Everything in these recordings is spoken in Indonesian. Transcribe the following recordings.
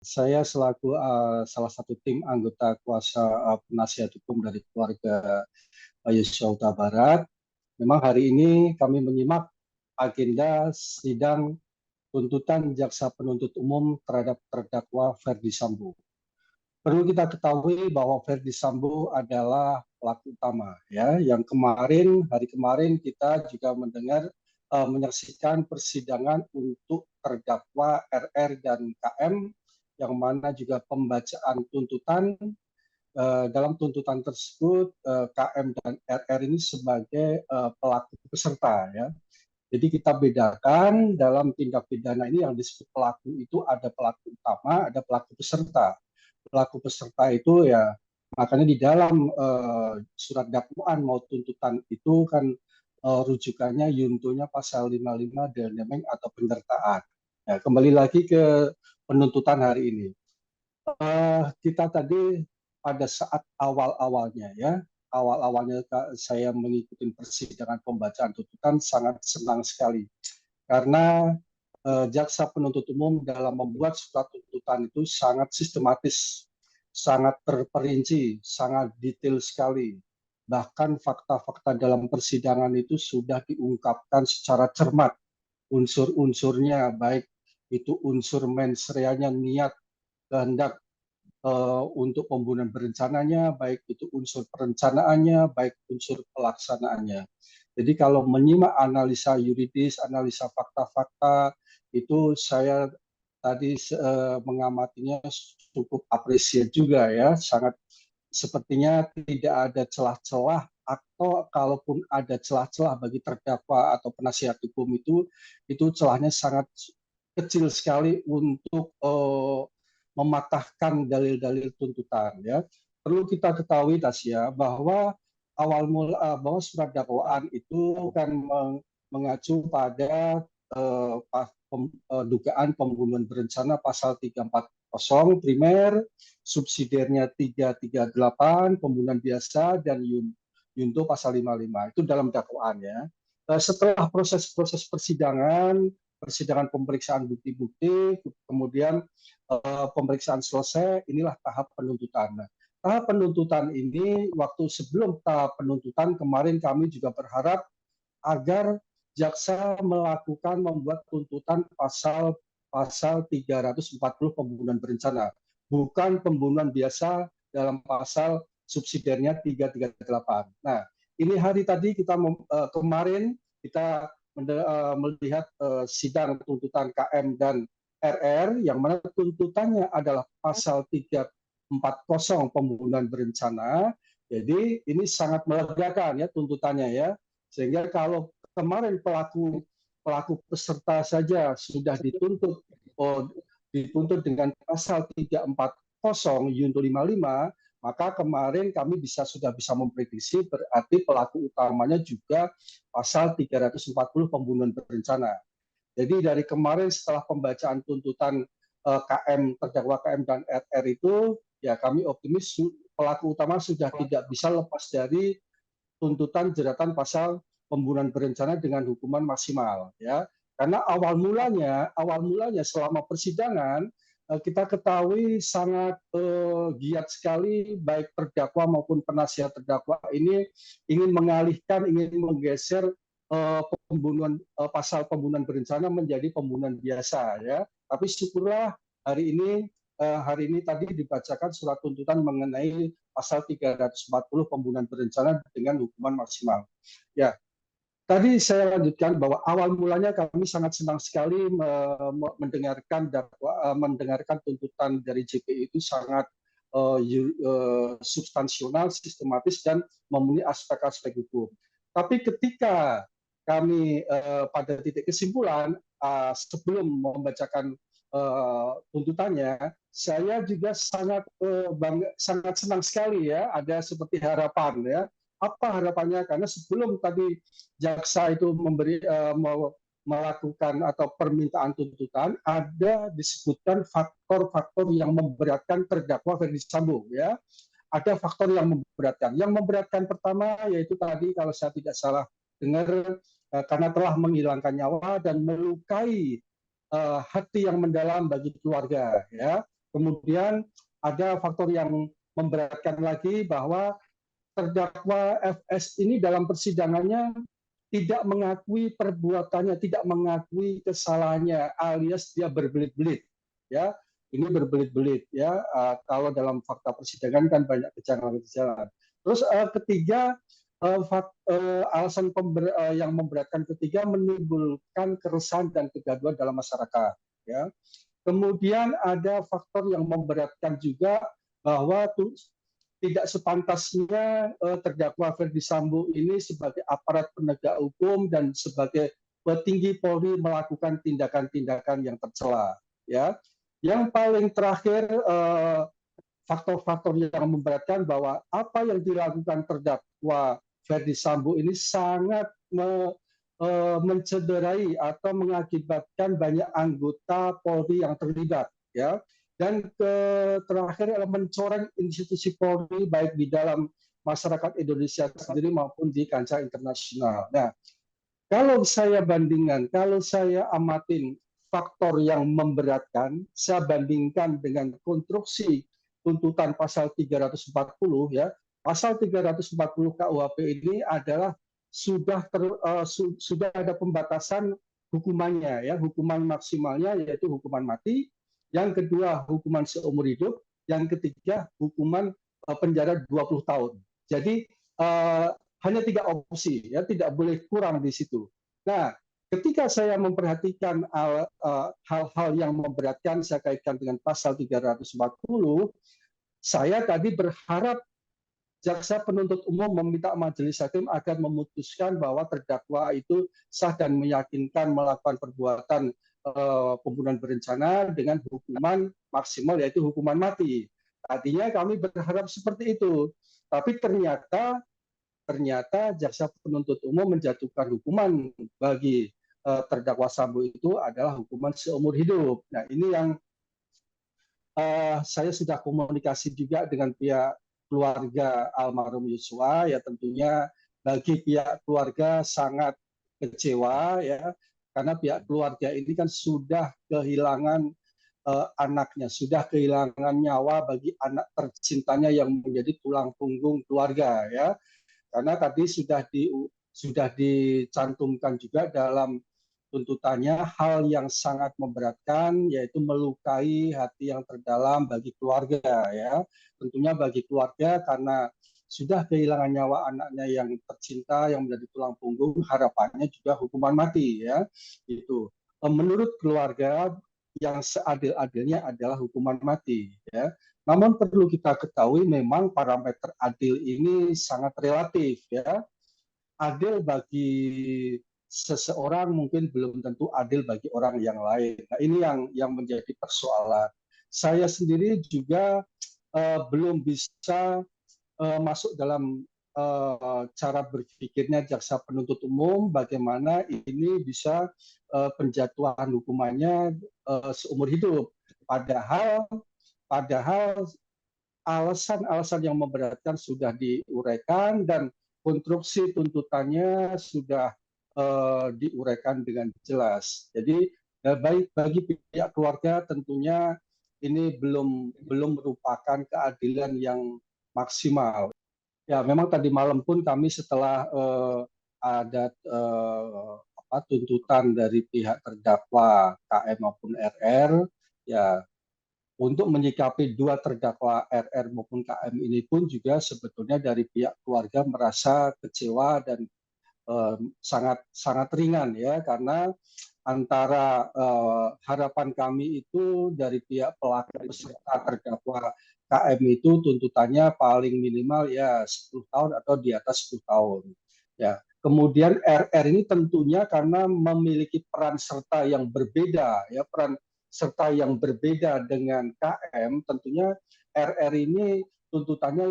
Saya selaku salah satu tim anggota kuasa penasihat hukum dari keluarga Yosua Huta Barat, memang hari ini kami menyimak agenda sidang tuntutan jaksa penuntut umum terhadap terdakwa Ferdi Sambo. Perlu kita ketahui bahwa Ferdi Sambo adalah pelaku utama, ya. Yang hari kemarin kita juga menyaksikan persidangan untuk terdakwa RR dan KM, yang mana juga pembacaan tuntutan. Dalam tuntutan tersebut KM dan RR ini sebagai pelaku peserta, ya. Jadi kita bedakan dalam tindak pidana ini yang disebut pelaku itu ada pelaku utama, ada pelaku peserta. Pelaku peserta itu ya makanya di dalam surat dakwaan mau tuntutan itu kan rujukannya yuntunya pasal 55 Delnemeng atau penyertaan. Ya, kembali lagi ke penuntutan hari ini. Kita tadi pada saat awal-awalnya, ya, awal-awalnya saya mengikuti persidangan pembacaan tuntutan sangat senang sekali karena jaksa penuntut umum dalam membuat surat tuntutan itu sangat sistematis, sangat terperinci, sangat detail sekali. Bahkan fakta-fakta dalam persidangan itu sudah diungkapkan secara cermat, unsur-unsurnya, baik itu unsur mens reanya, niat, kehendak untuk pembunuhan berencananya, baik itu unsur perencanaannya, baik unsur pelaksanaannya. Jadi kalau menyimak analisa yuridis, analisa fakta-fakta, itu saya tadi mengamatinya cukup apresiat juga, ya, sangat sepertinya tidak ada celah-celah, atau kalaupun ada celah-celah bagi terdakwa atau penasihat hukum itu celahnya sangat kecil sekali untuk mematahkan dalil-dalil tuntutan, ya. Perlu kita ketahui, Tasya, bahwa bahwa surat dakwaan itu kan mengacu pada dugaan pembunuhan berencana pasal 340 primer, subsidiarnya 338 pembunuhan biasa, dan Yunto pasal 55. Itu dalam dakwaannya. Setelah proses-proses persidangan pemeriksaan bukti-bukti, kemudian pemeriksaan selesai, inilah tahap penuntutan. Nah, tahap penuntutan ini, waktu sebelum tahap penuntutan kemarin kami juga berharap agar jaksa membuat tuntutan pasal 340 pembunuhan berencana, bukan pembunuhan biasa dalam pasal subsidiarnya 338. Nah, ini hari tadi kemarin kita melihat sidang tuntutan KM dan RR, yang mana tuntutannya adalah pasal 340 pembunuhan berencana. Jadi ini sangat melegakan, ya, tuntutannya, ya. Sehingga kalau kemarin pelaku peserta saja sudah dituntut dengan pasal 340 Yunto 55, maka kemarin kami sudah bisa memprediksi berarti pelaku utamanya juga pasal 340 pembunuhan berencana. Jadi dari kemarin setelah pembacaan tuntutan terdakwa KM dan RR itu, ya, kami optimis pelaku utama sudah tidak bisa lepas dari tuntutan jeratan pasal pembunuhan berencana dengan hukuman maksimal, ya. Karena awal mulanya selama persidangan kita ketahui sangat giat sekali, baik terdakwa maupun penasihat terdakwa ini ingin menggeser pasal pembunuhan berencana menjadi pembunuhan biasa, ya. Tapi syukurlah hari ini tadi dibacakan surat tuntutan mengenai pasal 340 pembunuhan berencana dengan hukuman maksimal. Ya, tadi saya lanjutkan bahwa awal mulanya kami sangat senang sekali mendengarkan tuntutan dari JPI itu sangat substansional, sistematis, dan memenuhi aspek-aspek hukum. Tapi ketika kami pada titik kesimpulan, sebelum membacakan tuntutannya, saya juga sangat senang sekali, ya, ada seperti harapan, ya. Apa harapannya? Karena sebelum tadi jaksa itu melakukan atau permintaan tuntutan, ada disebutkan faktor-faktor yang memberatkan terdakwa Ferdi Sambo, ya. Ada faktor yang memberatkan. Yang memberatkan pertama yaitu tadi kalau saya tidak salah dengar, karena telah menghilangkan nyawa dan melukai hati yang mendalam bagi keluarga, ya. Kemudian ada faktor yang memberatkan lagi bahwa terdakwa FS ini dalam persidangannya tidak mengakui perbuatannya, tidak mengakui kesalahannya, alias dia berbelit-belit. Ya, ini berbelit-belit. Ya, kalau dalam fakta persidangan kan banyak kejanggalan-kejanggalan. Terus ketiga, alasan yang memberatkan ketiga menimbulkan keresahan dan kegaduhan dalam masyarakat. Ya, kemudian ada faktor yang memberatkan juga bahwa tidak sepantasnya terdakwa Ferdi Sambo ini sebagai aparat penegak hukum dan sebagai petinggi Polri melakukan tindakan-tindakan yang tercela. Ya, yang paling terakhir faktor-faktor yang memberatkan bahwa apa yang dilakukan terdakwa Ferdi Sambo ini sangat mencederai atau mengakibatkan banyak anggota Polri yang terlibat. Ya, dan terakhir adalah mencoreng institusi Polri baik di dalam masyarakat Indonesia sendiri maupun di kancah internasional. Nah, kalau saya bandingkan, kalau saya amatin faktor yang memberatkan, saya bandingkan dengan konstruksi tuntutan pasal 340 ya. Pasal 340 KUHP ini adalah sudah ada pembatasan hukumannya ya, hukuman maksimalnya yaitu hukuman mati, yang kedua hukuman seumur hidup, yang ketiga hukuman penjara 20 tahun. Jadi hanya 3 opsi ya, tidak boleh kurang di situ. Nah, ketika saya memperhatikan hal-hal yang memberatkan, saya kaitkan dengan pasal 340, saya tadi berharap jaksa penuntut umum meminta majelis hakim agar memutuskan bahwa terdakwa itu sah dan meyakinkan melakukan perbuatan pembunuhan berencana dengan hukuman maksimal yaitu hukuman mati. Tadinya kami berharap seperti itu, tapi ternyata jaksa penuntut umum menjatuhkan hukuman bagi terdakwa Sambo itu adalah hukuman seumur hidup. Nah, ini yang saya sudah komunikasi juga dengan pihak keluarga almarhum Yosua, ya tentunya bagi pihak keluarga sangat kecewa ya, karena pihak keluarga ini kan sudah kehilangan anaknya, sudah kehilangan nyawa bagi anak tercintanya yang menjadi tulang punggung keluarga ya. Karena tadi sudah dicantumkan juga dalam tuntutannya hal yang sangat memberatkan, yaitu melukai hati yang terdalam bagi keluarga ya. Tentunya bagi keluarga karena sudah kehilangan nyawa anaknya yang tercinta yang menjadi tulang punggung, harapannya juga hukuman mati ya. Itu menurut keluarga yang seadil-adilnya adalah hukuman mati ya. Namun perlu kita ketahui memang parameter adil ini sangat relatif ya. Adil bagi seseorang mungkin belum tentu adil bagi orang yang lain. Nah, ini yang menjadi persoalan. Saya sendiri juga belum bisa masuk dalam cara berpikirnya jaksa penuntut umum bagaimana ini bisa penjatuhan hukumannya seumur hidup. Padahal alasan-alasan yang memberatkan sudah diuraikan dan konstruksi tuntutannya sudah diuraikan dengan jelas. Jadi bagi pihak keluarga tentunya ini belum merupakan keadilan yang maksimal. Ya, memang tadi malam pun kami setelah ada tuntutan dari pihak terdakwa KM maupun RR, ya untuk menyikapi dua terdakwa RR maupun KM ini pun juga sebetulnya dari pihak keluarga merasa kecewa dan sangat sangat ringan ya, karena antara harapan kami itu dari pihak pelaku peserta terdakwa KM itu tuntutannya paling minimal ya 10 tahun atau di atas 10 tahun. Ya. Kemudian RR ini tentunya karena memiliki peran serta yang berbeda ya, peran serta yang berbeda dengan KM, tentunya RR ini tuntutannya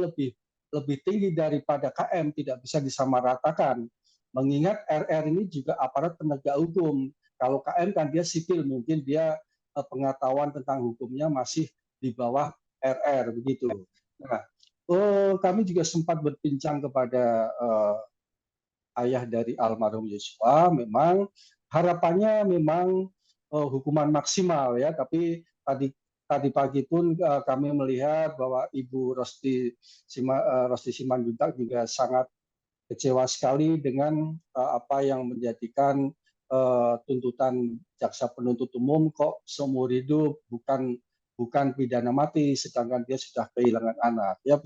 lebih tinggi daripada KM, tidak bisa disamaratakan. Mengingat RR ini juga aparat penegak hukum. Kalau KM kan dia sipil, mungkin dia pengetahuan tentang hukumnya masih di bawah RR begitu. Nah, kami juga sempat berbincang kepada ayah dari almarhum Yosua. Memang harapannya memang hukuman maksimal ya, tapi tadi tadi pagi pun kami melihat bahwa Ibu Rosti Simanjuntak juga sangat kecewa sekali dengan apa yang menjadikan tuntutan jaksa penuntut umum kok seumur hidup bukan pidana mati, sedangkan dia sudah kehilangan anak. Ya,